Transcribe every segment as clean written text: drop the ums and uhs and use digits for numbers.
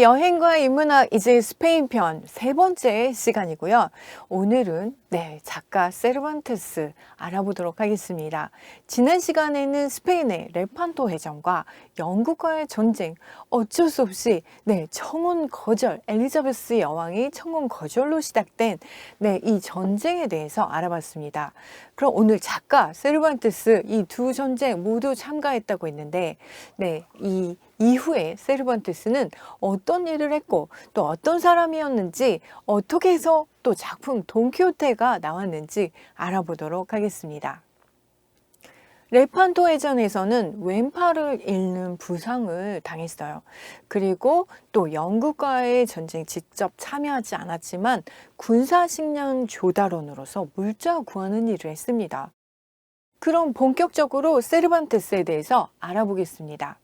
네, 여행과 인문학 이제 스페인 편 세 번째 시간이고요. 오늘은 작가 세르반테스 알아보도록 하겠습니다. 지난 시간에는 스페인의 레판토 해전과 영국과의 전쟁, 어쩔 수 없이 청혼 거절, 엘리자베스 여왕이 청혼 거절로 시작된 이 전쟁에 대해서 알아봤습니다. 그럼 오늘 작가 세르반테스 이 두 전쟁 모두 참가했다고 했는데 이 이후에 세르반테스는 어떤 일을 했고 또 어떤 사람이었는지 어떻게 해서 또 작품 돈키호테가 나왔는지 알아보도록 하겠습니다. 레판토 해전에서는 왼팔을 잃는 부상을 당했어요. 그리고 또 영국과의 전쟁 직접 참여하지 않았지만 군사식량 조달원으로서 물자 구하는 일을 했습니다. 그럼 본격적으로 세르반테스에 대해서 알아보겠습니다.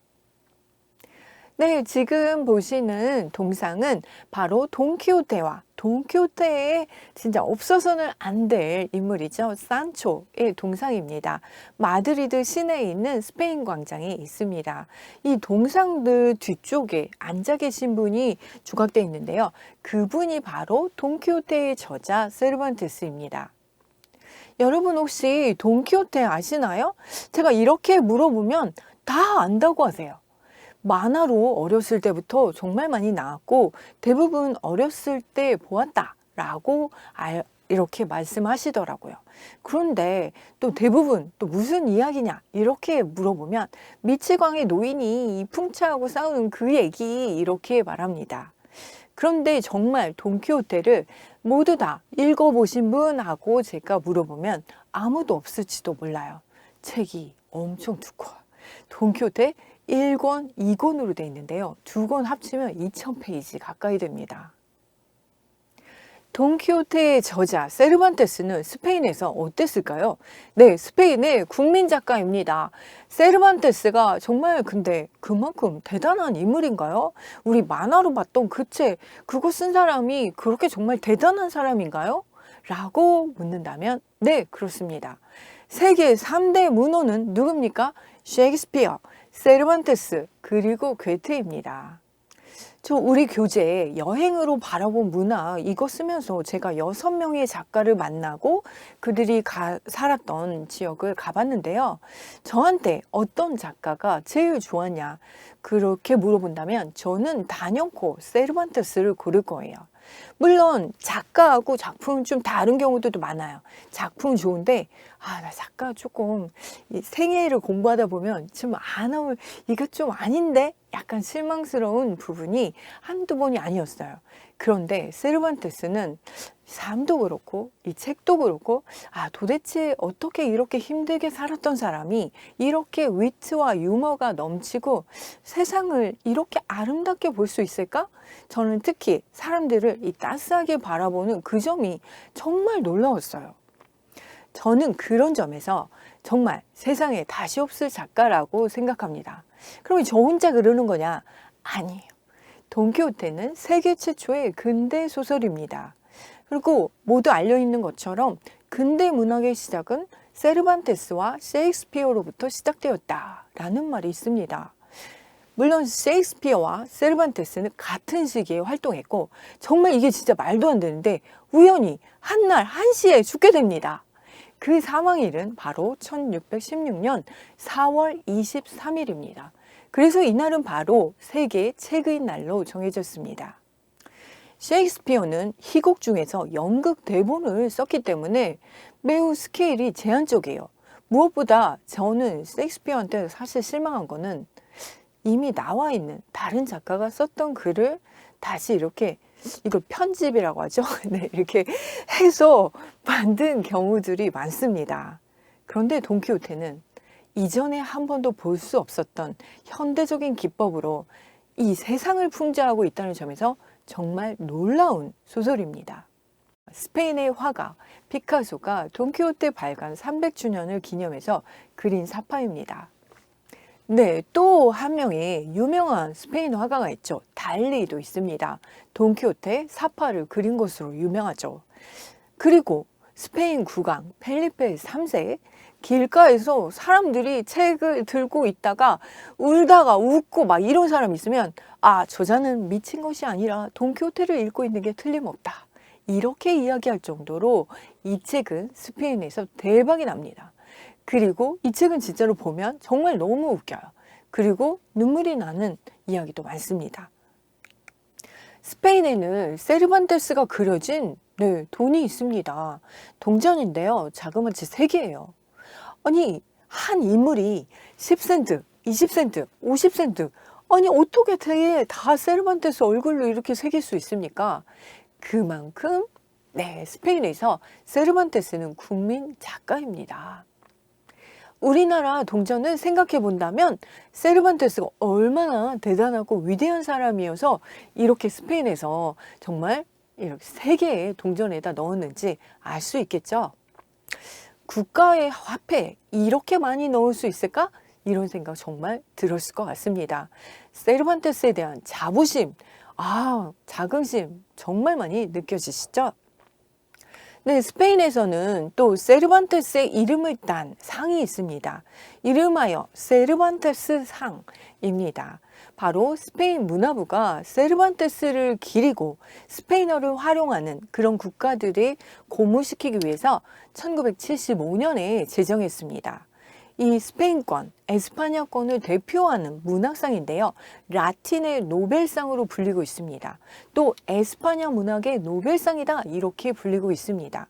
지금 보시는 동상은 바로 돈키호테와 돈키호테의 진짜 없어서는 안 될 인물이죠. 산초의 동상입니다. 마드리드 시내에 있는 스페인 광장에 있습니다. 이 동상들 뒤쪽에 앉아 계신 분이 조각되어 있는데요. 그분이 바로 돈키호테의 저자 세르반테스입니다. 여러분 혹시 돈키호테 아시나요? 제가 이렇게 물어보면 다 안다고 하세요. 만화로 어렸을 때부터 정말 많이 나왔고 대부분 어렸을 때 보았다라고 이렇게 말씀하시더라고요. 그런데 또 대부분 또 무슨 이야기냐 이렇게 물어보면 미치광이 노인이 이 풍차하고 싸우는 그 얘기 이렇게 말합니다. 그런데 정말 돈키호테를 모두 다 읽어보신 분하고 제가 물어보면 아무도 없을지도 몰라요. 책이 엄청 두꺼워요. 돈키호테 1권, 2권으로 되어 있는데요. 2권 합치면 2000페이지 가까이 됩니다. 돈키호테의 저자 세르반테스는 스페인에서 어땠을까요? 스페인의 국민 작가입니다. 세르반테스가 정말 근데 그만큼 대단한 인물인가요? 우리 만화로 봤던 그 책, 그거 쓴 사람이 그렇게 정말 대단한 사람인가요? 라고 묻는다면 그렇습니다. 세계 3대 문호는 누굽니까? 셰익스피어, 세르반테스, 그리고 괴테입니다. 우리 교재에 여행으로 바라본 문화 이거 쓰면서 제가 6명의 작가를 만나고 그들이 살았던 지역을 가봤는데요. 저한테 어떤 작가가 제일 좋았냐 그렇게 물어본다면 저는 단연코 세르반테스를 고를 거예요. 물론 작가하고 작품은 좀 다른 경우도 많아요. 작품은 좋은데 나 작가 조금 생애를 공부하다 보면 좀 이거 좀 아닌데? 약간 실망스러운 부분이 한두 번이 아니었어요. 그런데 세르반테스는 삶도 그렇고 이 책도 그렇고 도대체 어떻게 이렇게 힘들게 살았던 사람이 이렇게 위트와 유머가 넘치고 세상을 이렇게 아름답게 볼 수 있을까? 저는 특히 사람들을 따스하게 바라보는 그 점이 정말 놀라웠어요. 저는 그런 점에서 정말 세상에 다시 없을 작가라고 생각합니다. 그럼 저 혼자 그러는 거냐? 아니에요. 돈키호테는 세계 최초의 근대 소설입니다. 그리고 모두 알려있는 것처럼 근대 문학의 시작은 세르반테스와 셰익스피어로부터 시작되었다라는 말이 있습니다. 물론 셰익스피어와 세르반테스는 같은 시기에 활동했고 정말 이게 진짜 말도 안 되는데 우연히 한날 한시에 죽게 됩니다. 그 사망일은 바로 1616년 4월 23일입니다. 그래서 이날은 바로 세계 책의 날로 정해졌습니다. 셰익스피어는 희곡 중에서 연극 대본을 썼기 때문에 매우 스케일이 제한적이에요. 무엇보다 저는 셰익스피어한테 사실 실망한 거는 이미 나와 있는 다른 작가가 썼던 글을 다시 이렇게 이걸 편집이라고 하죠. 이렇게 해서 만든 경우들이 많습니다. 그런데 돈키호테는 이전에 한 번도 볼 수 없었던 현대적인 기법으로 이 세상을 풍자하고 있다는 점에서 정말 놀라운 소설입니다. 스페인의 화가 피카소가 돈키호테 발간 300주년을 기념해서 그린 사파입니다. 또 한 명의 유명한 스페인 화가가 있죠. 달리도 있습니다. 돈키호테 사파를 그린 것으로 유명하죠. 그리고 스페인 국왕 펠리페 3세 길가에서 사람들이 책을 들고 있다가 울다가 웃고 막 이런 사람 있으면 아, 저자는 미친 것이 아니라 돈키호테를 읽고 있는 게 틀림없다. 이렇게 이야기할 정도로 이 책은 스페인에서 대박이 납니다. 그리고 이 책은 진짜로 보면 정말 너무 웃겨요. 그리고 눈물이 나는 이야기도 많습니다. 스페인에는 세르반테스가 그려진 돈이 있습니다. 동전인데요. 자그마치 3개예요. 아니, 한 인물이 10센트, 20센트, 50센트. 아니, 어떻게 다 세르반테스 얼굴로 이렇게 새길 수 있습니까? 그만큼 스페인에서 세르반테스는 국민 작가입니다. 우리나라 동전을 생각해 본다면 세르반테스가 얼마나 대단하고 위대한 사람이어서 이렇게 스페인에서 정말 이렇게 3개의 동전에다 넣었는지 알 수 있겠죠. 국가의 화폐에 이렇게 많이 넣을 수 있을까? 이런 생각 정말 들었을 것 같습니다. 세르반테스에 대한 자부심, 자긍심 정말 많이 느껴지시죠? 네, 스페인에서는 또 세르반테스의 이름을 딴 상이 있습니다. 이름하여 세르반테스 상입니다. 바로 스페인 문화부가 세르반테스를 기리고 스페인어를 활용하는 그런 국가들을 고무시키기 위해서 1975년에 제정했습니다. 이 스페인권, 에스파냐권을 대표하는 문학상인데요. 라틴의 노벨상으로 불리고 있습니다. 또 에스파냐 문학의 노벨상이다 이렇게 불리고 있습니다.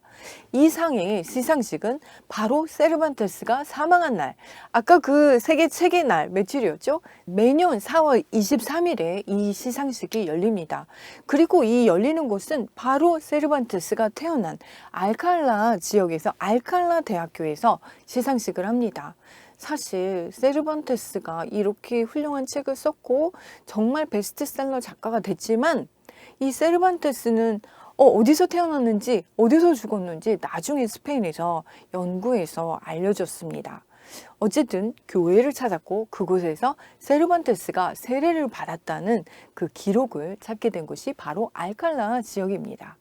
이 상의 시상식은 바로 세르반테스가 사망한 날, 아까 그 세계 책의 날 며칠이었죠? 매년 4월 23일에 이 시상식이 열립니다. 그리고 이 열리는 곳은 바로 세르반테스가 태어난 알칼라 지역에서 알칼라 대학교에서 시상식을 합니다. 사실 세르반테스가 이렇게 훌륭한 책을 썼고 정말 베스트셀러 작가가 됐지만 이 세르반테스는 어디서 태어났는지 어디서 죽었는지 나중에 스페인에서 연구해서 알려졌습니다. 어쨌든 교회를 찾았고 그곳에서 세르반테스가 세례를 받았다는 그 기록을 찾게 된 곳이 바로 알칼라 지역입니다.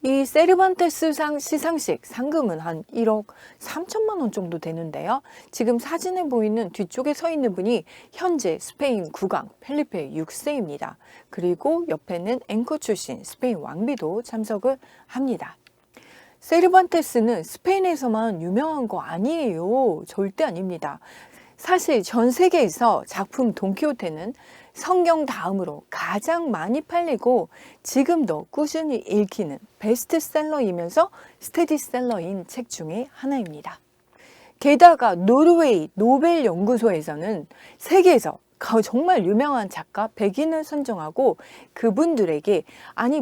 이 세르반테스상 시상식 상금은 한 1억 3천만 원 정도 되는데요. 지금 사진에 보이는 뒤쪽에 서 있는 분이 현재 스페인 국왕 펠리페 6세입니다. 그리고 옆에는 앵커 출신 스페인 왕비도 참석을 합니다. 세르반테스는 스페인에서만 유명한 거 아니에요. 절대 아닙니다. 사실 전 세계에서 작품 돈키호테는 성경 다음으로 가장 많이 팔리고 지금도 꾸준히 읽히는 베스트셀러이면서 스테디셀러인 책 중에 하나입니다. 게다가 노르웨이 노벨 연구소에서는 세계에서 정말 유명한 작가 100인을 선정하고 그분들에게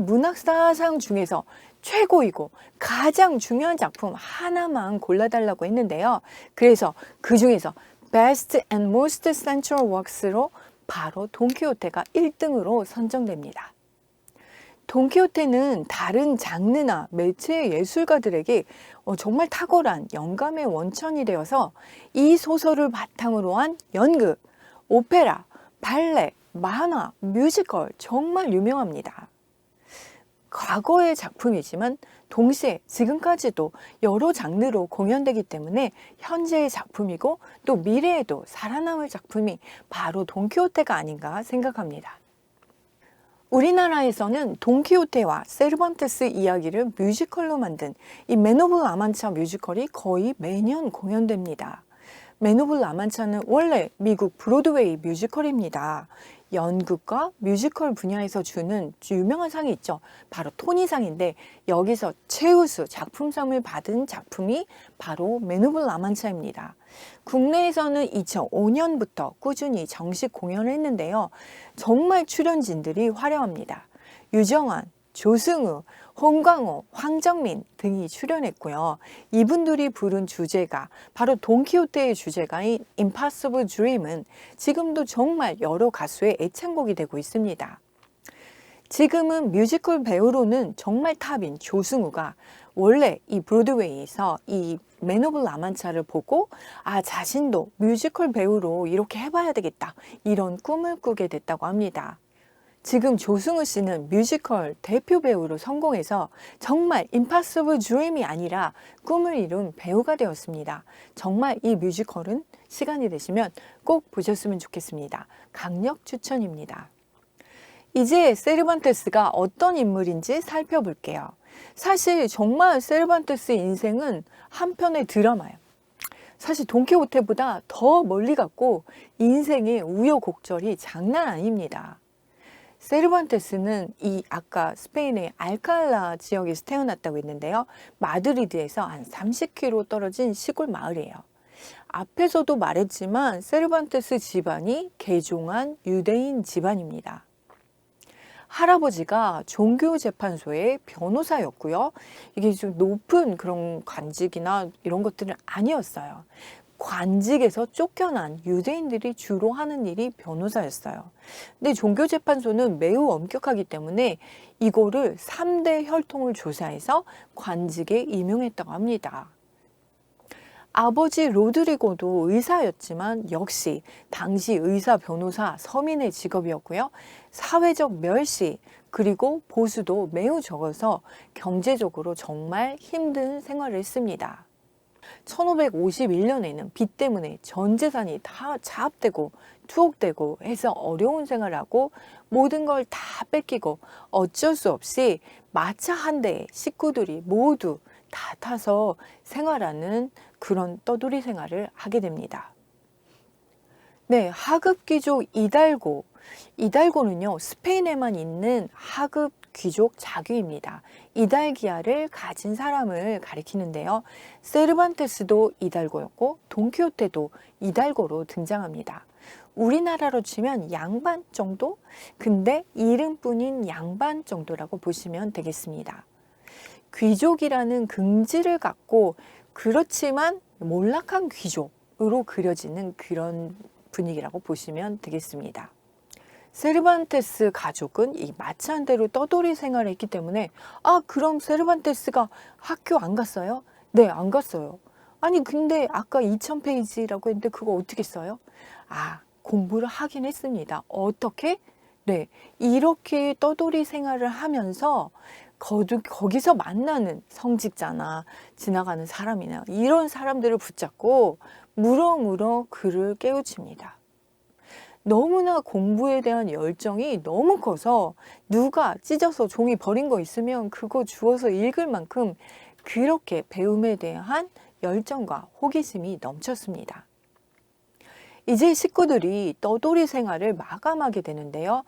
문학사상 중에서 최고이고 가장 중요한 작품 하나만 골라달라고 했는데요. 그래서 그 중에서 Best and Most Central Works로 바로 돈키호테가 1등으로 선정됩니다. 돈키호테는 다른 장르나 매체의 예술가들에게 정말 탁월한 영감의 원천이 되어서 이 소설을 바탕으로 한 연극, 오페라, 발레, 만화, 뮤지컬 정말 유명합니다. 과거의 작품이지만 동시에 지금까지도 여러 장르로 공연되기 때문에 현재의 작품이고 또 미래에도 살아남을 작품이 바로 돈키호테가 아닌가 생각합니다. 우리나라에서는 돈키호테와 세르반테스 이야기를 뮤지컬로 만든 이 맨 오브 라만차 뮤지컬이 거의 매년 공연됩니다. 맨 오브 라만차는 원래 미국 브로드웨이 뮤지컬입니다. 연극과 뮤지컬 분야에서 주는 유명한 상이 있죠. 바로 토니상인데 여기서 최우수 작품상을 받은 작품이 바로 맨 오브 라만차입니다. 국내에서는 2005년부터 꾸준히 정식 공연을 했는데요. 정말 출연진들이 화려합니다. 유정환, 조승우, 홍광호, 황정민 등이 출연했고요. 이분들이 부른 주제가 바로 돈키호테의 주제가인 Impossible Dream은 지금도 정말 여러 가수의 애창곡이 되고 있습니다. 지금은 뮤지컬 배우로는 정말 탑인 조승우가 원래 이 브로드웨이에서 이 맨 오브 라만차를 보고 자신도 뮤지컬 배우로 이렇게 해봐야 되겠다 이런 꿈을 꾸게 됐다고 합니다. 지금 조승우 씨는 뮤지컬 대표 배우로 성공해서 정말 임파서블 드림이 아니라 꿈을 이룬 배우가 되었습니다. 정말 이 뮤지컬은 시간이 되시면 꼭 보셨으면 좋겠습니다. 강력 추천입니다. 이제 세르반테스가 어떤 인물인지 살펴볼게요. 사실 정말 세르반테스 인생은 한 편의 드라마예요. 사실 돈키호테보다 더 멀리 갔고 인생의 우여곡절이 장난 아닙니다. 세르반테스는 이 아까 스페인의 알칼라 지역에서 태어났다고 했는데요. 마드리드에서 한 30km 떨어진 시골 마을이에요. 앞에서도 말했지만 세르반테스 집안이 개종한 유대인 집안입니다. 할아버지가 종교재판소의 변호사였고요. 이게 좀 높은 그런 관직이나 이런 것들은 아니었어요. 관직에서 쫓겨난 유대인들이 주로 하는 일이 변호사였어요. 근데 종교재판소는 매우 엄격하기 때문에 이거를 3대 혈통을 조사해서 관직에 임용했다고 합니다. 아버지 로드리고도 의사였지만 역시 당시 의사, 변호사, 서민의 직업이었고요. 사회적 멸시 그리고 보수도 매우 적어서 경제적으로 정말 힘든 생활을 했습니다. 1551년에는 빚 때문에 전 재산이 다 차압되고 투옥되고 해서 어려운 생활하고 모든 걸 다 뺏기고 어쩔 수 없이 마차 한 대에 식구들이 모두 다 타서 생활하는 그런 떠돌이 생활을 하게 됩니다. 네, 하급 귀족 이달고. 이달고는요, 스페인에만 있는 하급 귀족 자귀입니다. 이달기아를 가진 사람을 가리키는데요. 세르반테스도 이달고였고 돈키호테도 이달고로 등장합니다. 우리나라로 치면 양반 정도? 근데 이름뿐인 양반 정도라고 보시면 되겠습니다. 귀족이라는 긍지를 갖고 그렇지만 몰락한 귀족으로 그려지는 그런 분위기라고 보시면 되겠습니다. 세르반테스 가족은 이 마차 한 대로 떠돌이 생활을 했기 때문에 그럼 세르반테스가 학교 안 갔어요? 네, 안 갔어요. 아니 근데 아까 2000페이지라고 했는데 그거 어떻게 써요? 공부를 하긴 했습니다. 어떻게? 네, 이렇게 떠돌이 생활을 하면서 거기서 만나는 성직자나 지나가는 사람이나 이런 사람들을 붙잡고 물어물어 그를 깨우칩니다. 너무나 공부에 대한 열정이 너무 커서 누가 찢어서 종이 버린 거 있으면 그거 주워서 읽을 만큼 그렇게 배움에 대한 열정과 호기심이 넘쳤습니다. 이제 식구들이 떠돌이 생활을 마감하게 되는데요.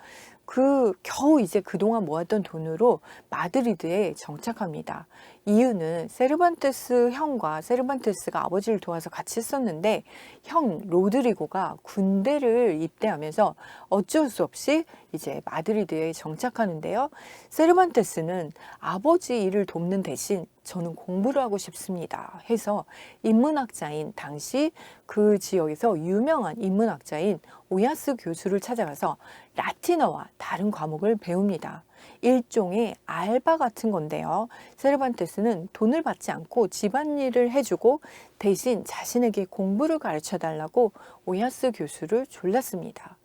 겨우 이제 그동안 모았던 돈으로 마드리드에 정착합니다. 이유는 세르반테스 형과 세르반테스가 아버지를 도와서 같이 했었는데 형 로드리고가 군대를 입대하면서 어쩔 수 없이 이제 마드리드에 정착하는데요. 세르반테스는 아버지 일을 돕는 대신 저는 공부를 하고 싶습니다 해서 인문학자인 당시 그 지역에서 유명한 인문학자인 오야스 교수를 찾아가서 라틴어와 다른 과목을 배웁니다. 일종의 알바 같은 건데요. 세르반테스는 돈을 받지 않고 집안일을 해주고 대신 자신에게 공부를 가르쳐 달라고 오야스 교수를 졸랐습니다.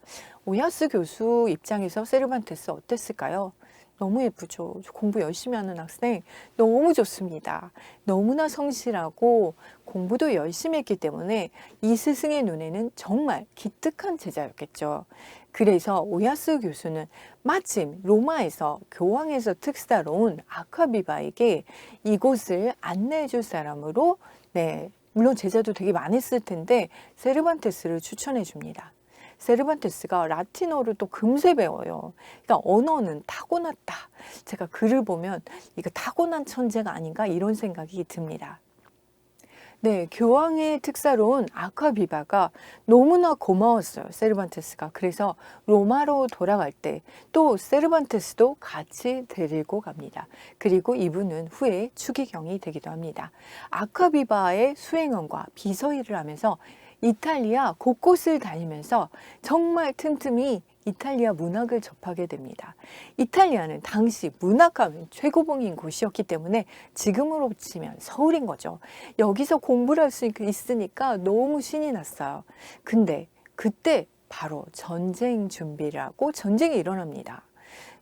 오야스 교수 입장에서 세르반테스 어땠을까요? 너무 예쁘죠. 공부 열심히 하는 학생 너무 좋습니다. 너무나 성실하고 공부도 열심히 했기 때문에 이 스승의 눈에는 정말 기특한 제자였겠죠. 그래서 오야스 교수는 마침 로마에서 교황에서 특사로 온 아카비바에게 이곳을 안내해 줄 사람으로 물론 제자도 되게 많았을 텐데 세르반테스를 추천해 줍니다. 세르반테스가 라틴어를 또 금세 배워요. 그러니까 언어는 타고났다. 제가 글을 보면 이거 타고난 천재가 아닌가 이런 생각이 듭니다. 네, 교황의 특사로 온 아카비바가 너무나 고마웠어요. 세르반테스가. 그래서 로마로 돌아갈 때 또 세르반테스도 같이 데리고 갑니다. 그리고 이분은 후에 추기경이 되기도 합니다. 아카비바의 수행원과 비서일을 하면서 이탈리아 곳곳을 다니면서 정말 틈틈이 이탈리아 문학을 접하게 됩니다. 이탈리아는 당시 문학하면 최고봉인 곳이었기 때문에 지금으로 치면 서울인 거죠. 여기서 공부를 할 수 있으니까 너무 신이 났어요. 근데 그때 바로 전쟁 준비를 하고 전쟁이 일어납니다.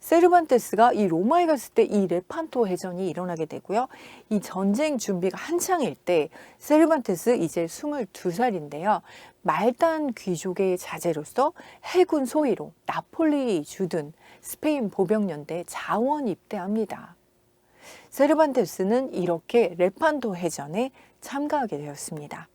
세르반테스가 이 로마에 갔을 때 이 레판토 해전이 일어나게 되고요. 이 전쟁 준비가 한창일 때 세르반테스 이제 22살인데요. 말단 귀족의 자제로서 해군 소위로 나폴리 주둔 스페인 보병연대 자원 입대합니다. 세르반테스는 이렇게 레판토 해전에 참가하게 되었습니다.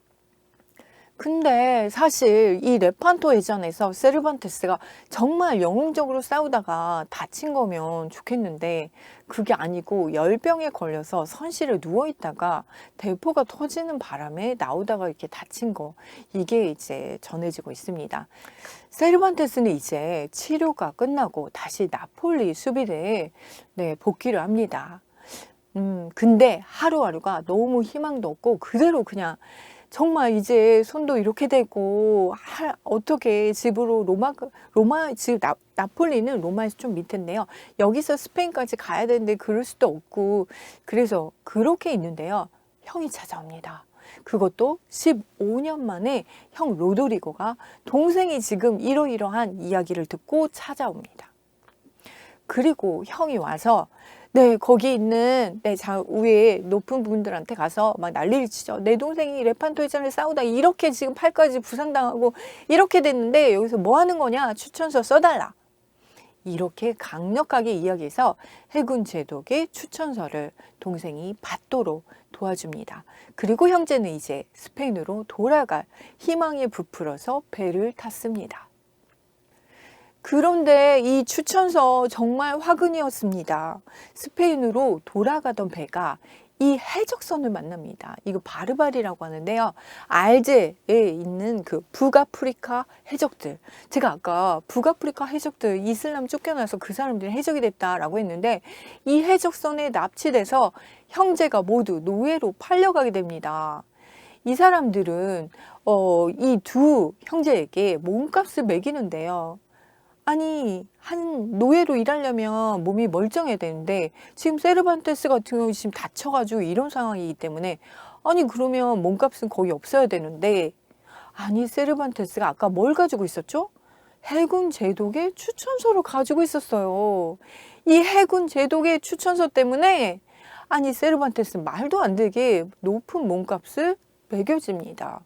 근데 사실 이 레판토 해전에서 세르반테스가 정말 영웅적으로 싸우다가 다친 거면 좋겠는데 그게 아니고 열병에 걸려서 선실에 누워있다가 대포가 터지는 바람에 나오다가 이렇게 다친 거, 이게 이제 전해지고 있습니다. 세르반테스는 이제 치료가 끝나고 다시 나폴리 수비대에 복귀를 합니다. 근데 하루하루가 너무 희망도 없고 그대로 그냥 정말 이제 손도 이렇게 되고 어떻게 집으로 로마 지금 나폴리는 로마에서 좀 밑인데요. 여기서 스페인까지 가야 되는데 그럴 수도 없고 그래서 그렇게 있는데요. 형이 찾아옵니다. 그것도 15년 만에 형 로도리고가 동생이 지금 이러이러한 이야기를 듣고 찾아옵니다. 그리고 형이 와서 거기 있는 위에 높은 분들한테 가서 막 난리를 치죠. 내 동생이 레판토 해전에 싸우다 이렇게 지금 팔까지 부상당하고 이렇게 됐는데 여기서 뭐 하는 거냐? 추천서 써달라. 이렇게 강력하게 이야기해서 해군 제독의 추천서를 동생이 받도록 도와줍니다. 그리고 형제는 이제 스페인으로 돌아갈 희망에 부풀어서 배를 탔습니다. 그런데 이 추천서 정말 화근이었습니다. 스페인으로 돌아가던 배가 이 해적선을 만납니다. 이거 바르바리라고 하는데요. 알제에 있는 그 북아프리카 해적들. 제가 아까 북아프리카 해적들 이슬람 쫓겨나서 그 사람들이 해적이 됐다라고 했는데 이 해적선에 납치돼서 형제가 모두 노예로 팔려가게 됩니다. 이 사람들은 이 두 형제에게 몸값을 매기는데요. 아니 한 노예로 일하려면 몸이 멀쩡해야 되는데 지금 세르반테스 같은 경우 지금 다쳐가지고 이런 상황이기 때문에 아니 그러면 몸값은 거의 없어야 되는데 아니 세르반테스가 아까 뭘 가지고 있었죠? 해군 제독의 추천서를 가지고 있었어요. 이 해군 제독의 추천서 때문에 아니 세르반테스 말도 안 되게 높은 몸값을 매겨집니다.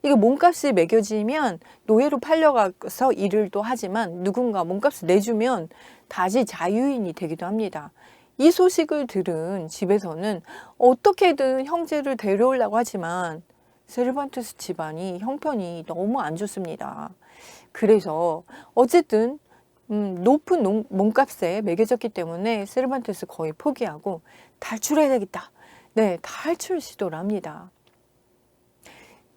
이게 몸값이 매겨지면 노예로 팔려가서 일을 또 하지만 누군가 몸값을 내주면 다시 자유인이 되기도 합니다. 이 소식을 들은 집에서는 어떻게든 형제를 데려오려고 하지만 세르반테스 집안이 형편이 너무 안 좋습니다. 그래서 어쨌든 높은 몸값에 매겨졌기 때문에 세르반테스 거의 포기하고 탈출해야 되겠다. 탈출 시도를 합니다.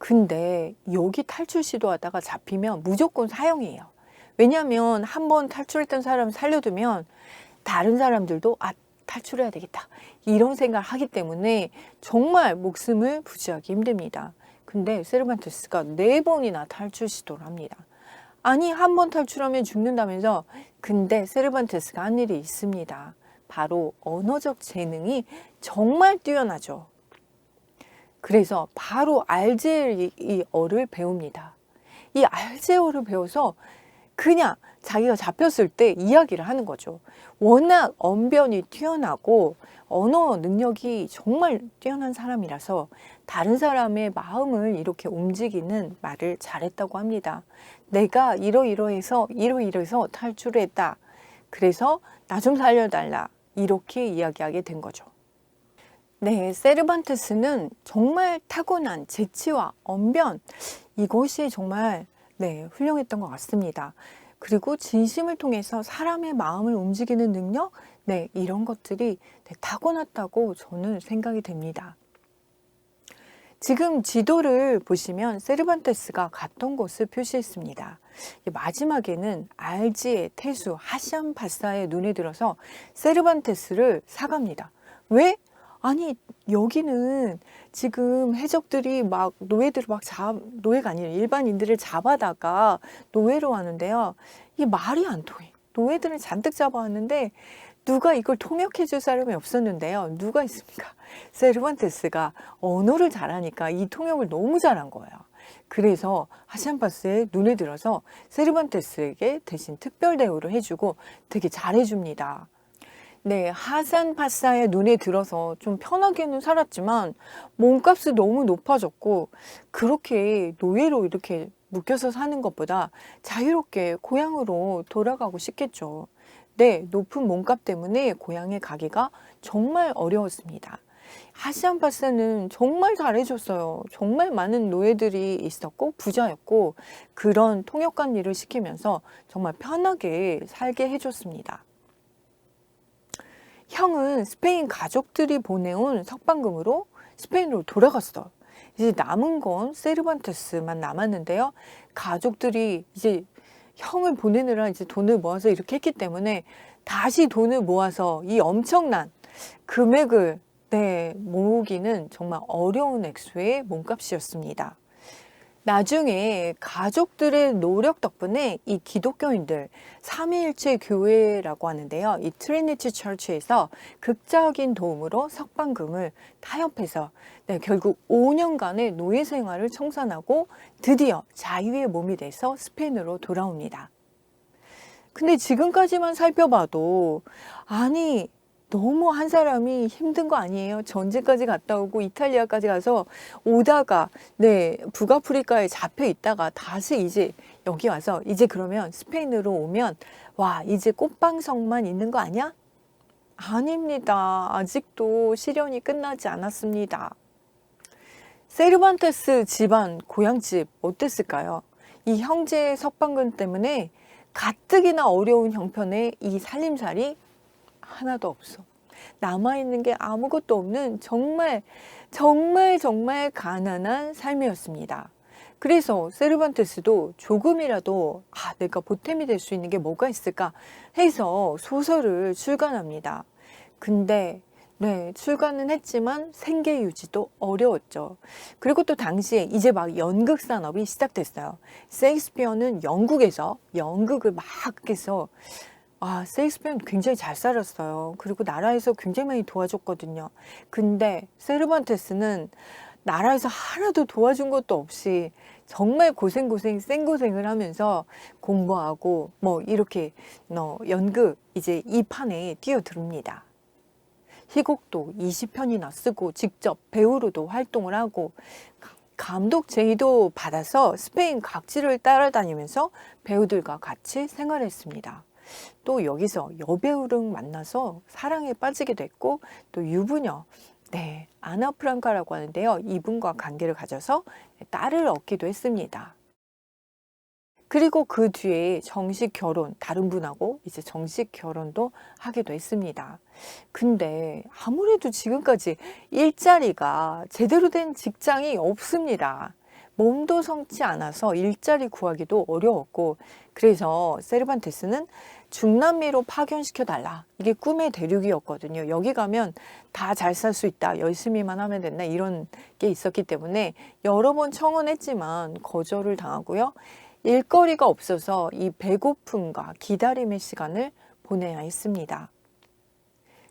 근데 여기 탈출 시도하다가 잡히면 무조건 사형이에요. 왜냐하면 한번 탈출했던 사람을 살려두면 다른 사람들도 탈출해야 되겠다 이런 생각을 하기 때문에 정말 목숨을 부지하기 힘듭니다. 근데 세르반테스가 4번이나 탈출 시도를 합니다. 아니 한 번 탈출하면 죽는다면서. 근데 세르반테스가 한 일이 있습니다. 바로 언어적 재능이 정말 뛰어나죠. 그래서 바로 알제어를 배웁니다. 이 알제어를 배워서 그냥 자기가 잡혔을 때 이야기를 하는 거죠. 워낙 언변이 뛰어나고 언어 능력이 정말 뛰어난 사람이라서 다른 사람의 마음을 이렇게 움직이는 말을 잘했다고 합니다. 내가 이러이러해서 탈출했다. 그래서 나 좀 살려달라. 이렇게 이야기하게 된 거죠. 세르반테스는 정말 타고난 재치와 언변, 이것이 정말 훌륭했던 것 같습니다. 그리고 진심을 통해서 사람의 마음을 움직이는 능력, 이런 것들이 타고났다고 저는 생각이 됩니다. 지금 지도를 보시면 세르반테스가 갔던 곳을 표시했습니다. 마지막에는 알지의 태수 하시안 바사의 눈에 들어서 세르반테스를 사갑니다. 왜? 아니 여기는 지금 해적들이 막 노예가 아니라 일반인들을 잡아다가 노예로 하는데요. 이게 말이 안 통해. 노예들을 잔뜩 잡아왔는데 누가 이걸 통역해 줄 사람이 없었는데요. 누가 있습니까? 세르반테스가 언어를 잘하니까 이 통역을 너무 잘한 거예요. 그래서 하시안파스의 눈에 들어서 세르반테스에게 대신 특별 대우를 해주고 되게 잘해줍니다. 네, 하산파사의 눈에 들어서 좀 편하게는 살았지만 몸값이 너무 높아졌고 그렇게 노예로 이렇게 묶여서 사는 것보다 자유롭게 고향으로 돌아가고 싶겠죠. 네, 높은 몸값 때문에 고향에 가기가 정말 어려웠습니다. 하시안파스는 정말 잘해줬어요. 정말 많은 노예들이 있었고 부자였고 그런 통역관 일을 시키면서 정말 편하게 살게 해줬습니다. 형은 스페인 가족들이 보내온 석방금으로 스페인으로 돌아갔어요. 이제 남은 건 세르반테스만 남았는데요. 가족들이 이제 형을 보내느라 이제 돈을 모아서 이렇게 했기 때문에 다시 돈을 모아서 이 엄청난 금액을 모으기는 정말 어려운 액수의 몸값이었습니다. 나중에 가족들의 노력 덕분에 이 기독교인들 삼위일체 교회라고 하는데요. 이 트리니티 처치에서 극적인 도움으로 석방금을 타협해서 결국 5년간의 노예 생활을 청산하고 드디어 자유의 몸이 돼서 스페인으로 돌아옵니다. 근데 지금까지만 살펴봐도 아니 너무 한 사람이 힘든 거 아니에요? 전쟁까지 갔다 오고 이탈리아까지 가서 오다가 북아프리카에 잡혀 있다가 다시 이제 여기 와서 이제 그러면 스페인으로 오면 와 이제 꽃방석만 있는 거 아니야? 아닙니다. 아직도 시련이 끝나지 않았습니다. 세르반테스 집안 고향집 어땠을까요? 이 형제의 석방금 때문에 가뜩이나 어려운 형편의 이 살림살이 하나도 없어. 남아있는 게 아무것도 없는 정말 가난한 삶이었습니다. 그래서 세르반테스도 조금이라도 내가 보탬이 될 수 있는 게 뭐가 있을까 해서 소설을 출간합니다. 근데 출간은 했지만 생계 유지도 어려웠죠. 그리고 또 당시에 이제 막 연극 산업이 시작됐어요. 셰익스피어는 영국에서 연극을 막 해서 셰익스피어는 굉장히 잘 살았어요. 그리고 나라에서 굉장히 많이 도와줬거든요. 근데 세르반테스는 나라에서 하나도 도와준 것도 없이 정말 생고생을 하면서 공부하고 이렇게 연극 이제 이 판에 뛰어듭니다. 희곡도 20편이나 쓰고 직접 배우로도 활동을 하고 감독 제의도 받아서 스페인 각지를 따라다니면서 배우들과 같이 생활했습니다. 또 여기서 여배우를 만나서 사랑에 빠지게 됐고 또 유부녀 아나 프랑카라고 하는데요. 이분과 관계를 가져서 딸을 얻기도 했습니다. 그리고 그 뒤에 정식 결혼, 다른 분하고 이제 정식 결혼도 하기도 했습니다. 근데 아무래도 지금까지 일자리가 제대로 된 직장이 없습니다. 몸도 성치 않아서 일자리 구하기도 어려웠고 그래서 세르반테스는 중남미로 파견시켜달라. 이게 꿈의 대륙이었거든요. 여기 가면 다 잘 살 수 있다. 열심히만 하면 된다. 이런 게 있었기 때문에 여러 번 청원했지만 거절을 당하고요. 일거리가 없어서 이 배고픔과 기다림의 시간을 보내야 했습니다.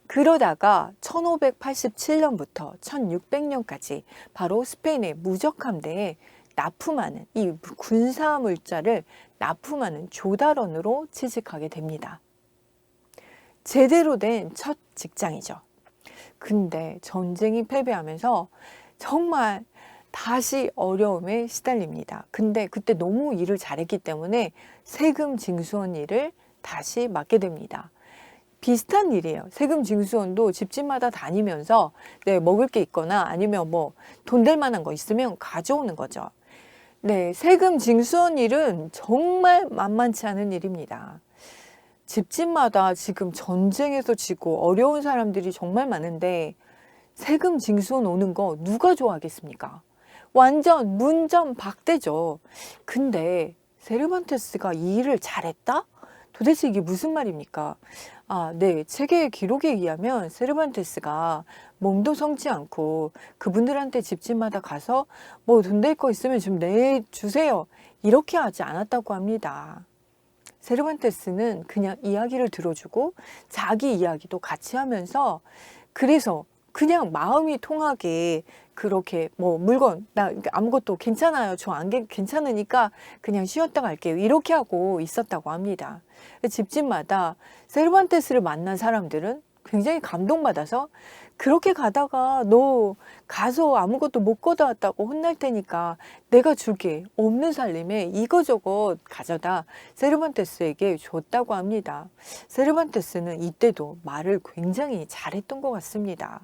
그러다가 1587년부터 1600년까지 바로 스페인의 무적함대에 납품하는 이 군사 물자를 납품하는 조달원으로 취직하게 됩니다. 제대로 된 첫 직장이죠. 근데 전쟁이 패배하면서 정말 다시 어려움에 시달립니다. 근데 그때 너무 일을 잘했기 때문에 세금 징수원 일을 다시 맡게 됩니다. 비슷한 일이에요. 세금 징수원도 집집마다 다니면서 먹을 게 있거나 아니면 돈 될 만한 거 있으면 가져오는 거죠. 세금 징수원 일은 정말 만만치 않은 일입니다. 집집마다 지금 전쟁에서 지고 어려운 사람들이 정말 많은데 세금 징수원 오는 거 누가 좋아하겠습니까? 완전 문전박대죠. 근데 세르반테스가 이 일을 잘했다? 도대체 이게 무슨 말입니까? 책의 기록에 의하면 세르반테스가 몸도 성지 않고 그분들한테 집집마다 가서 돈 될 거 있으면 좀 내주세요. 이렇게 하지 않았다고 합니다. 세르반테스는 그냥 이야기를 들어주고 자기 이야기도 같이 하면서 그래서 그냥 마음이 통하게 그렇게 뭐 물건 나 아무것도 괜찮아요. 저 안 괜찮으니까 그냥 쉬었다 갈게요. 이렇게 하고 있었다고 합니다. 집집마다 세르반테스를 만난 사람들은 굉장히 감동받아서 그렇게 가다가 너 가서 아무것도 못 걷어왔다고 혼날 테니까 내가 줄게. 없는 살림에 이거저것 가져다 세르반테스에게 줬다고 합니다. 세르반테스는 이때도 말을 굉장히 잘했던 것 같습니다.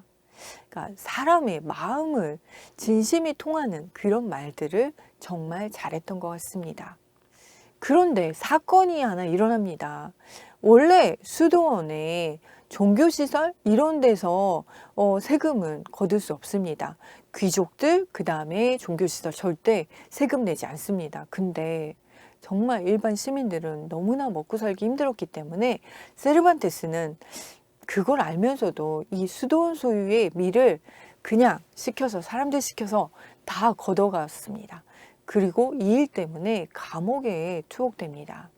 그러니까 사람의 마음을 진심이 통하는 그런 말들을 정말 잘했던 것 같습니다. 그런데 사건이 하나 일어납니다. 원래 수도원에 종교시설 이런 데서 세금은 거둘 수 없습니다. 귀족들 그 다음에 종교시설 절대 세금 내지 않습니다. 근데 정말 일반 시민들은 너무나 먹고 살기 힘들었기 때문에 세르반테스는 그걸 알면서도 이 수도원 소유의 밀을 그냥 시켜서 사람들 시켜서 다 걷어갔습니다. 그리고 이 일 때문에 감옥에 투옥됩니다.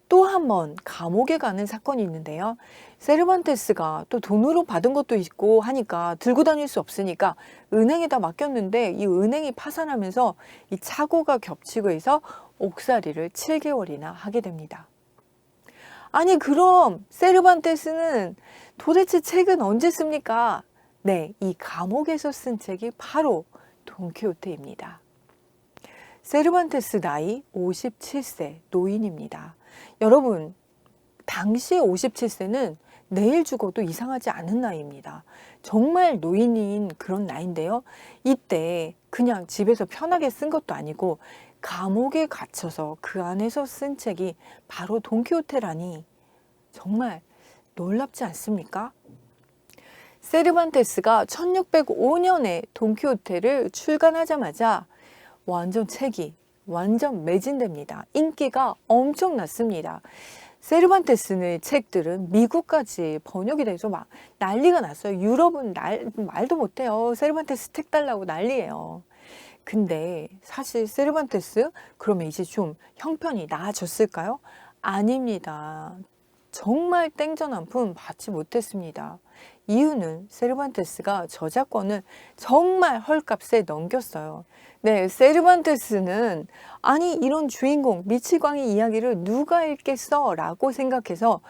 또 한 번 감옥에 가는 사건이 있는데요. 세르반테스가 또 돈으로 받은 것도 있고 하니까 들고 다닐 수 없으니까 은행에다 맡겼는데 이 은행이 파산하면서 이 착오가 겹치고 해서 옥살이를 7개월이나 하게 됩니다. 아니 그럼 세르반테스는 도대체 책은 언제 씁니까? 네, 이 감옥에서 쓴 책이 바로 돈키호테입니다. 세르반테스 나이 57세 노인입니다. 여러분, 당시 57세는 내일 죽어도 이상하지 않은 나이입니다. 정말 노인인 그런 나이인데요. 이때 그냥 집에서 편하게 쓴 것도 아니고 감옥에 갇혀서 그 안에서 쓴 책이 바로 돈키호테라니 정말 놀랍지 않습니까? 세르반테스가 1605년에 돈키호테를 출간하자마자 완전 책이 완전 매진됩니다. 인기가 엄청났습니다. 세르반테스의 책들은 미국까지 번역이 돼서 막 난리가 났어요. 유럽은 말도 못해요. 세르반테스 책 달라고 난리예요. 근데 사실 세르반테스 그러면 이제 좀 형편이 나아졌을까요? 아닙니다. 정말 땡전 한 푼 받지 못했습니다. 이유는 세르반테스가 저작권을 정말 헐값에 넘겼어요. 네, 세르반테스는 아니 이런 주인공 미치광이 이야기를 누가 읽겠어? 라고 생각해서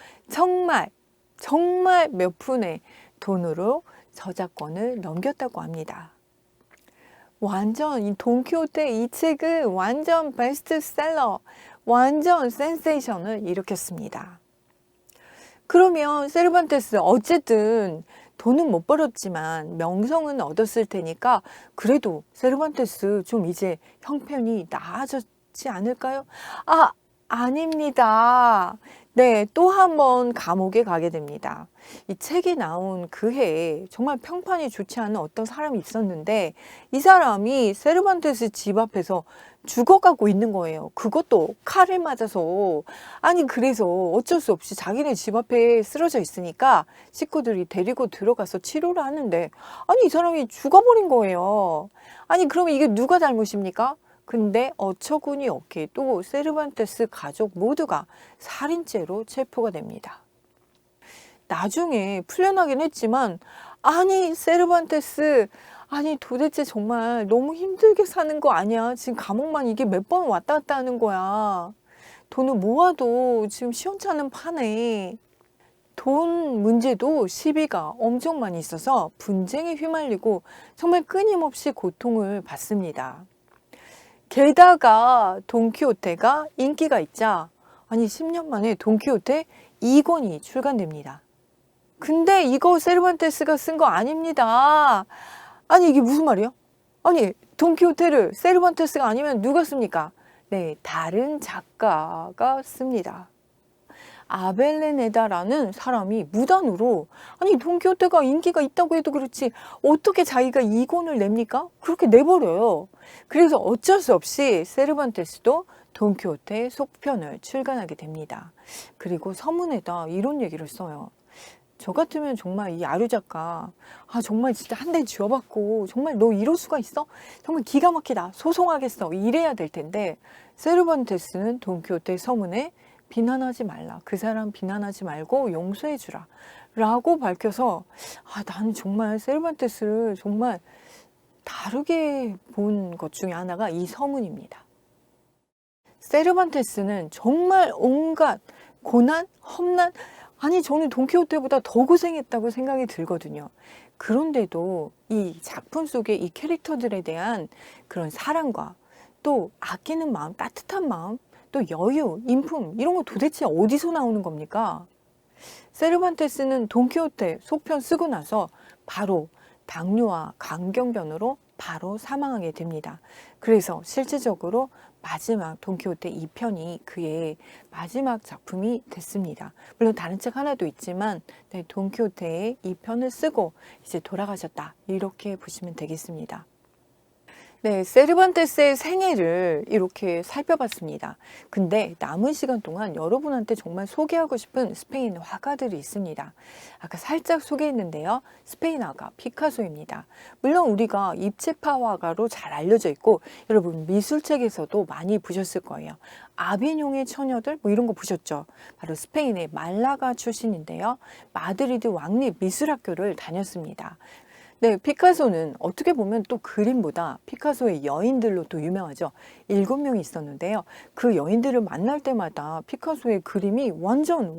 정말 몇 푼의 돈으로 저작권을 넘겼다고 합니다. 완전 이 돈키호테 이 책은 완전 베스트셀러, 완전 센세이션을 일으켰습니다. 그러면 세르반테스 어쨌든 돈은 못 벌었지만 명성은 얻었을 테니까 그래도 세르반테스 좀 이제 형편이 나아졌지 않을까요? 아닙니다. 네, 또 한 번 감옥에 가게 됩니다. 이 책이 나온 그 해에 정말 평판이 좋지 않은 어떤 사람이 있었는데 이 사람이 세르반테스 집 앞에서 죽어가고 있는 거예요. 그것도 칼을 맞아서. 아니 그래서 어쩔 수 없이 자기네 집 앞에 쓰러져 있으니까 식구들이 데리고 들어가서 치료를 하는데 아니 이 사람이 죽어버린 거예요. 아니 그러면 이게 누가 잘못입니까? 근데 어처구니 없게 또 세르반테스 가족 모두가 살인죄로 체포가 됩니다. 나중에 풀려나긴 했지만 아니 세르반테스 아니 도대체 정말 너무 힘들게 사는 거 아니야? 지금 감옥만 이게 몇 번 왔다 갔다 하는 거야. 돈을 모아도 지금 시원찮은 판에 돈 문제도 시비가 엄청 많이 있어서 분쟁에 휘말리고 정말 끊임없이 고통을 받습니다. 게다가 돈키호테가 인기가 있자 아니 10년 만에 돈키호테 2권이 출간됩니다. 근데 이거 세르반테스가 쓴 거 아닙니다. 아니 이게 무슨 말이에요? 아니 돈키호테를 세르반테스가 아니면 누가 씁니까? 네, 다른 작가가 씁니다. 아벨레네다라는 사람이 무단으로 아니 돈키호테가 인기가 있다고 해도 그렇지 어떻게 자기가 2권을 냅니까? 그렇게 내버려요. 그래서 어쩔 수 없이 세르반테스도 돈키호테 속편을 출간하게 됩니다. 그리고 서문에다 이런 얘기를 써요. 저 같으면 정말 이 아류 작가 정말 진짜 한 대 쥐어받고 정말 너 이럴 수가 있어? 정말 기가 막히다 소송하겠어 이래야 될 텐데 세르반테스는 돈키호테 서문에 비난하지 말라 그 사람 비난하지 말고 용서해 주라 라고 밝혀서 나는 정말 세르반테스를 정말 다르게 본 것 중에 하나가 이 서문입니다. 세르반테스는 정말 온갖 고난, 험난, 아니 저는 돈키호테보다 더 고생했다고 생각이 들거든요. 그런데도 이 작품 속에 이 캐릭터들에 대한 그런 사랑과 또 아끼는 마음, 따뜻한 마음, 또 여유, 인품 이런 거 도대체 어디서 나오는 겁니까? 세르반테스는 돈키호테 속편 쓰고 나서 바로 당뇨와 광견병으로 바로 사망하게 됩니다. 그래서 실질적으로 마지막 돈키호테 2편이 그의 마지막 작품이 됐습니다. 물론 다른 책 하나도 있지만 네, 돈키호테의 2편을 쓰고 이제 돌아가셨다. 이렇게 보시면 되겠습니다. 네, 세르반테스의 생애를 이렇게 살펴봤습니다. 근데 남은 시간 동안 여러분한테 정말 소개하고 싶은 스페인 화가들이 있습니다. 아까 살짝 소개했는데요. 스페인 화가 피카소입니다. 물론 우리가 입체파 화가로 잘 알려져 있고 여러분 미술책에서도 많이 보셨을 거예요. 아비뇽의 처녀들 뭐 이런 거 보셨죠? 바로 스페인의 말라가 출신인데요. 마드리드 왕립 미술학교를 다녔습니다. 네, 피카소는 어떻게 보면 또 그림보다 피카소의 여인들로 또 유명하죠. 7명이 있었는데요. 그 여인들을 만날 때마다 피카소의 그림이 완전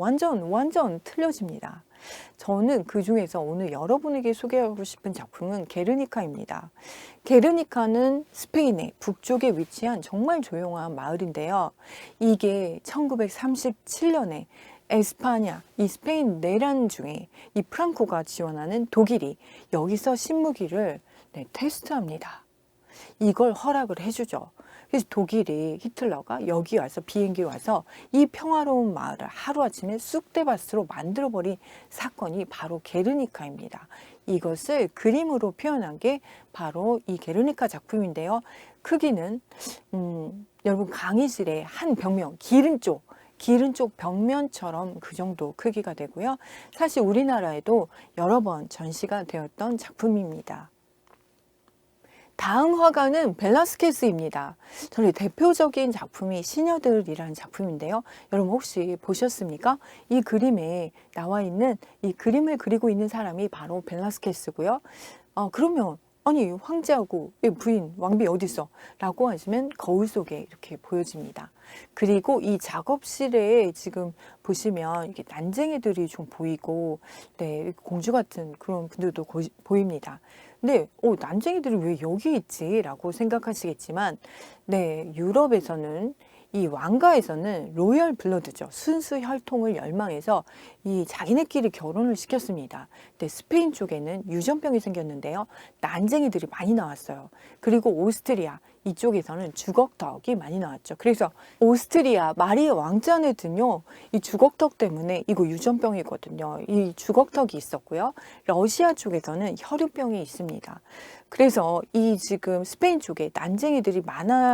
틀려집니다. 저는 그 중에서 오늘 여러분에게 소개하고 싶은 작품은 게르니카입니다. 게르니카는 스페인의 북쪽에 위치한 정말 조용한 마을인데요. 이게 1937년에 에스파냐, 이 스페인 내란 중에 이 프랑코가 지원하는 독일이 여기서 신무기를 테스트합니다. 이걸 허락을 해주죠. 그래서 독일이 히틀러가 여기 와서 비행기 와서 이 평화로운 마을을 하루아침에 쑥대밭으로 만들어버린 사건이 바로 게르니카입니다. 이것을 그림으로 표현한 게 바로 이 게르니카 작품인데요. 크기는 여러분 강의실의 한 벽면, 기른 쪽 벽면처럼 그 정도 크기가 되고요. 사실 우리나라에도 여러 번 전시가 되었던 작품입니다. 다음 화가는 벨라스케스입니다. 저희 대표적인 작품이 시녀들이라는 작품인데요. 여러분 혹시 보셨습니까? 이 그림에 나와 있는 이 그림을 그리고 있는 사람이 바로 벨라스케스고요. 그러면 아니 황제하고 부인 왕비 어디 있어? 라고 하시면 거울 속에 이렇게 보여집니다. 그리고 이 작업실에 지금 보시면 이렇게 난쟁이들이 좀 보이고 네, 공주 같은 그런 분들도 보입니다. 근데 난쟁이들이 왜 여기 있지? 라고 생각하시겠지만 네, 유럽에서는 이 왕가에서는 로열 블러드죠. 순수 혈통을 열망해서 이 자기네끼리 결혼을 시켰습니다. 근데 스페인 쪽에는 유전병이 생겼는데요. 난쟁이들이 많이 나왔어요. 그리고 오스트리아 이쪽에서는 주걱턱이 많이 나왔죠. 그래서 오스트리아 마리아 왕자네는요, 이 주걱턱 때문에 이거 유전병이거든요. 이 주걱턱이 있었고요. 러시아 쪽에서는 혈유병이 있습니다. 그래서 이 지금 스페인 쪽에 난쟁이들이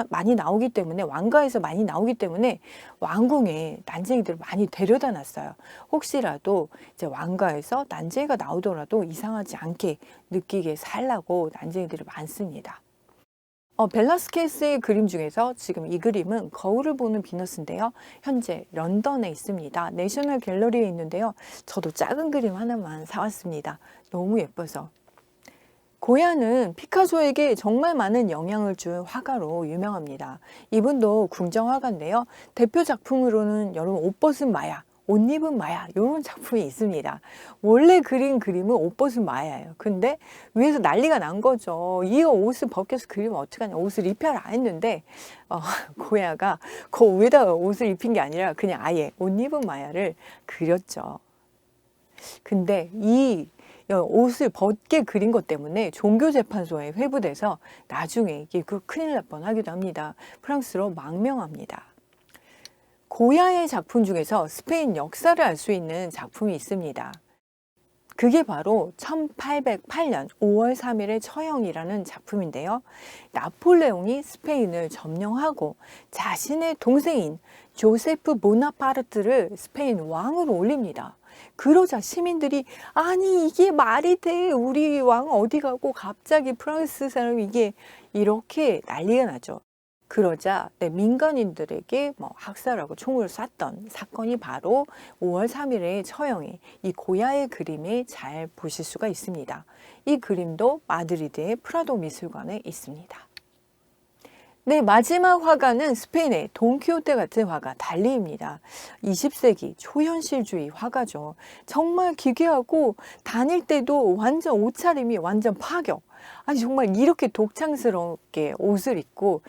많이 나오기 때문에 왕가에서 많이 나오기 때문에 왕궁에 난쟁이들을 많이 데려다 놨어요. 혹시라도 이제 왕가에서 난쟁이가 나오더라도 이상하지 않게 느끼게 살라고 난쟁이들이 많습니다. 벨라스케스의 그림 중에서 지금 이 그림은 거울을 보는 비너스인데요. 현재 런던에 있습니다. 내셔널 갤러리에 있는데요. 저도 작은 그림 하나만 사왔습니다. 너무 예뻐서. 고야는 피카소에게 정말 많은 영향을 준 화가로 유명합니다. 이분도 궁정화가인데요. 대표 작품으로는 여러분 옷 벗은 마야, 옷 입은 마야 이런 작품이 있습니다. 원래 그린 그림은 옷 벗은 마야예요. 근데 위에서 난리가 난 거죠. 이 옷을 벗겨서 그리면 어떡하냐, 옷을 입혀라 했는데 고야가 그 위에다가 옷을 입힌 게 아니라 그냥 아예 옷 입은 마야를 그렸죠. 근데 이 옷을 벗게 그린 것 때문에 종교재판소에 회부돼서 나중에 이게 큰일 날 뻔하기도 합니다. 프랑스로 망명합니다. 고야의 작품 중에서 스페인 역사를 알 수 있는 작품이 있습니다. 그게 바로 1808년 5월 3일의 처형이라는 작품인데요. 나폴레옹이 스페인을 점령하고 자신의 동생인 조세프 보나파르트를 스페인 왕으로 올립니다. 그러자 시민들이 아니 이게 말이 돼? 우리 왕 어디 가고 갑자기 프랑스 사람이 이게 이렇게 난리가 나죠. 그러자 민간인들에게 학살하고 총을 쐈던 사건이 바로 5월 3일의 처형의 이 고야의 그림에 잘 보실 수가 있습니다. 이 그림도 마드리드의 프라도 미술관에 있습니다. 네, 마지막 화가는 스페인의 돈키호테 같은 화가 달리입니다. 20세기 초현실주의 화가죠. 정말 기괴하고 다닐 때도 완전 옷차림이 완전 파격. 아니 정말 이렇게 독창스럽게 옷을 입고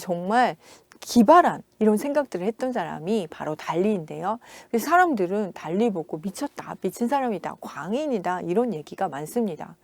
정말 기발한 이런 생각들을 했던 사람이 바로 달리인데요. 그래서 사람들은 달리 보고 미쳤다, 미친 사람이다, 광인이다 이런 얘기가 많습니다.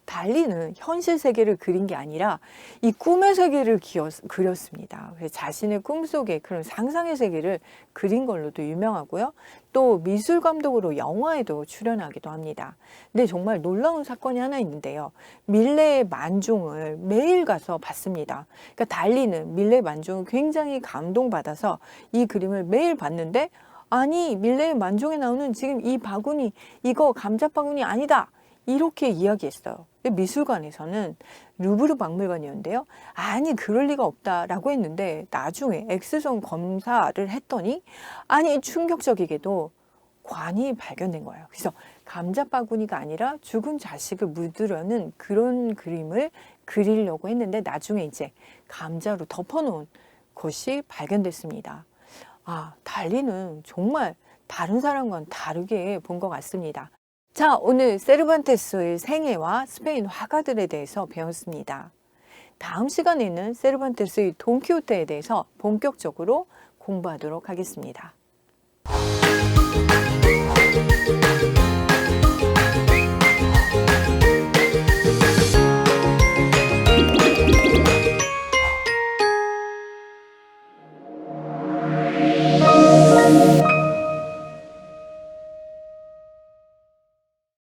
달리는 현실 세계를 그린 게 아니라 이 꿈의 세계를 그렸습니다. 그래서 자신의 꿈속에 그런 상상의 세계를 그린 걸로도 유명하고요. 또 미술 감독으로 영화에도 출연하기도 합니다. 근데 정말 놀라운 사건이 하나 있는데요. 밀레의 만종을 매일 가서 봤습니다. 그러니까 달리는 밀레의 만종을 굉장히 감동받아서 이 그림을 매일 봤는데 아니 밀레의 만종에 나오는 지금 이 바구니 이거 감자 바구니 아니다. 이렇게 이야기했어요. 미술관에서는 루브르 박물관이었는데요. 아니 그럴 리가 없다라고 했는데 나중에 엑스선 검사를 했더니 아니 충격적이게도 관이 발견된 거예요. 그래서 감자 바구니가 아니라 죽은 자식을 묻으려는 그런 그림을 그리려고 했는데 나중에 이제 감자로 덮어놓은 것이 발견됐습니다. 아, 달리는 정말 다른 사람과는 다르게 본 것 같습니다. 자, 오늘 세르반테스의 생애와 스페인 화가들에 대해서 배웠습니다. 다음 시간에는 세르반테스의 돈키호테에 대해서 본격적으로 공부하도록 하겠습니다.